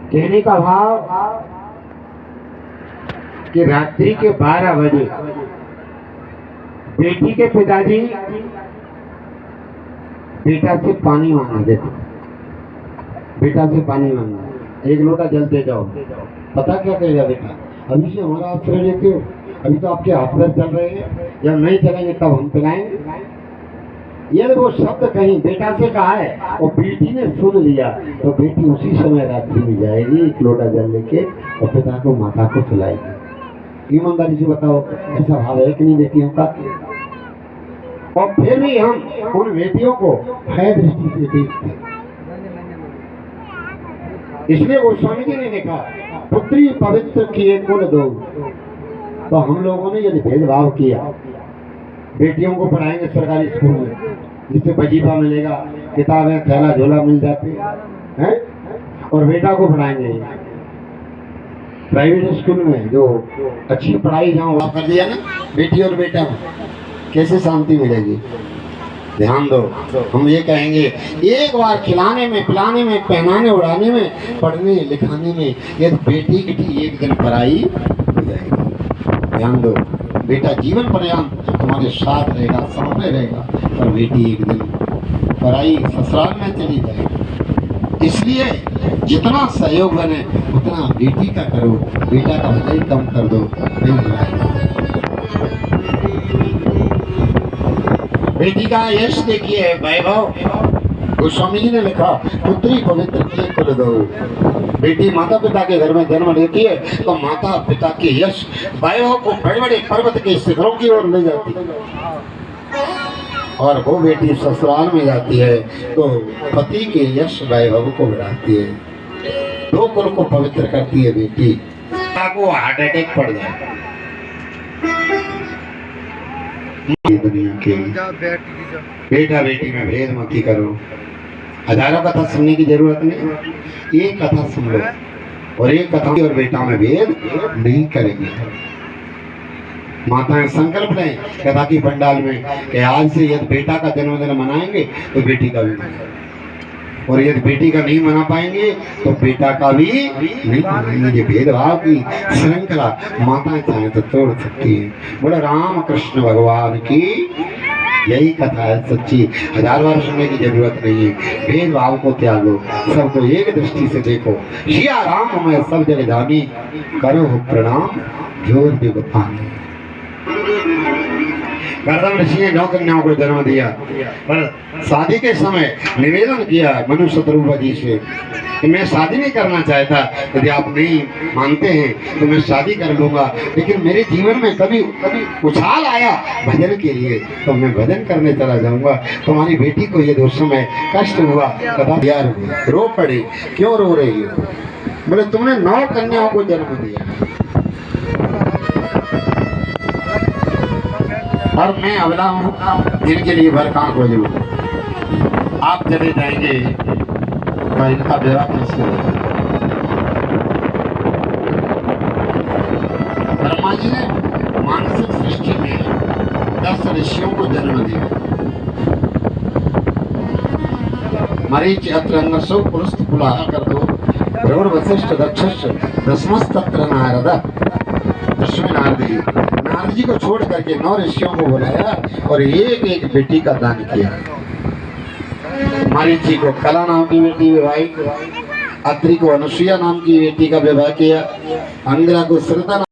कहने का भाव कि रात्रि के 12 बजे बेटी के पिताजी बेटा से पानी मांगे देते, बेटा से पानी मांगे, एक लोटा जल दे जाओ। पता क्या कहेगा बेटा, अभी से हमारा आश्रय लेते हो, अभी तो आपके हाथ में चल रहे हैं, जब नहीं चलेंगे तब हम पिलाएंगे। यदि वो शब्द कहीं बेटा से कहा है और बेटी ने सुन लिया तो बेटी उसी समय रात्रि में जाएगी एक लोटा जल लेके और पिता को माता को खिलाएगी। ईमानदारी से बताओ, ऐसा भाव है कि नहीं बेटियों का? और फिर भी हम उन बेटियों को है दृष्टि से देखते। इसलिए गोस्वामी जी ने लिखा, पुत्री पवित्र किए कुल दो। तो हम लोगों ने यदि भेदभाव किया, बेटियों को पढ़ाएंगे सरकारी स्कूल में जिससे वजीफा मिलेगा, किताबें थैला झोला मिल जाती हैं, और बेटा को पढ़ाएंगे प्राइवेट स्कूल में जो अच्छी पढ़ाई जहाँ वहाँ कर दिया ना, बेटी और बेटा में कैसे शांति मिलेगी? ध्यान दो, हम ये कहेंगे एक बार खिलाने में, पिलाने में, पहनाने उड़ाने में, पढ़ने लिखाने में यदि बेटी की एक दिन पढ़ाई हो जाएगी। ध्यान दो, बेटा जीवन पर्यंत तुम्हारे साथ रहेगा, सामने रहेगा, पर बेटी एक दिन पढ़ाई ससुराल में चली जाएगी। इसलिए जितना सहयोग बने उतना बेटी का करो, बेटा का भले ही कम कर दो। बेटी का यश देखिए, वैभव। गोस्वामी जी ने लिखा, पुत्री पवित्र किए कुल दो। बेटी माता पिता के घर में जन्म लेती है तो माता पिता के यश वैभव को बड़े बड़े पर्वत के शिखरों की ओर ले जाती है, और वो बेटी ससुराल में जाती है तो पति के यश वैभव को बढ़ाती है, दो कुल को पवित्र करती है बेटी। को हार्ट अटैक पड़ जाए दुनिया के, बेटा बेटी में भेद मत करो। हजारों कथा सुनने की जरूरत नहीं, एक कथा सुन लो और एक कथा और बेटा में भेद नहीं करेंगे। माताएं संकल्प लें कथा की पंडाल में कि आज से यदि बेटा का जन्मदिन मनाएंगे तो बेटी का भी, और यदि बेटी का नहीं मना पाएंगे तो बेटा का भी नहीं मनाएंगे। भेदभाव की श्रृंखला माताएं चाहें तो तोड़ सकती है। बोले राम कृष्ण भगवान की यही कथा है सच्ची, हजार बार सुनने की जरूरत नहीं है। भेदभाव को त्यागो, सबको एक दृष्टि से देखो। सिया राम मैं सब जगह जानी, करो प्रणाम जोर देव पानी। गर्दन ऋषि ने 9 कन्याओं को जन्म दिया, पर शादी के समय निवेदन किया मनु शत्रुघ्न जी से कि मैं शादी नहीं करना चाहता, यदि आप नहीं मानते हैं तो मैं शादी कर लूंगा, लेकिन मेरे जीवन में कभी उछाल आया भजन के लिए तो मैं भजन करने चला जाऊंगा। तुम्हारी बेटी को यदि उस समय कष्ट हुआ कदा यार रो पड़े, क्यों रो रही हो? बोले तुमने 9 कन्याओं को जन्म दिया और मैं अबला हूँ, इनके लिए भर कहाँ खोजू? आप चले जाएंगे तो इनका विवाह कैसे होगा? ब्रह्मा जी ने मानसिक सृष्टि में 10 ऋषियों को जन्म दिया। मरीच अत्र अंगसो पुरुष पुलाह कर दो, भ्रवर वशिष्ठ दक्षस्य दशमस्तत्र नारद। दशवें नारद जी, नारद जी को छोड़ करके 9 ऋषियों को बुलाया और एक एक बेटी का दान किया। मरीचि को कला नाम की बेटी विवाहित, अत्रि को अनुसुईया नाम की बेटी का विवाह किया, अंगिरा को श्रद्धा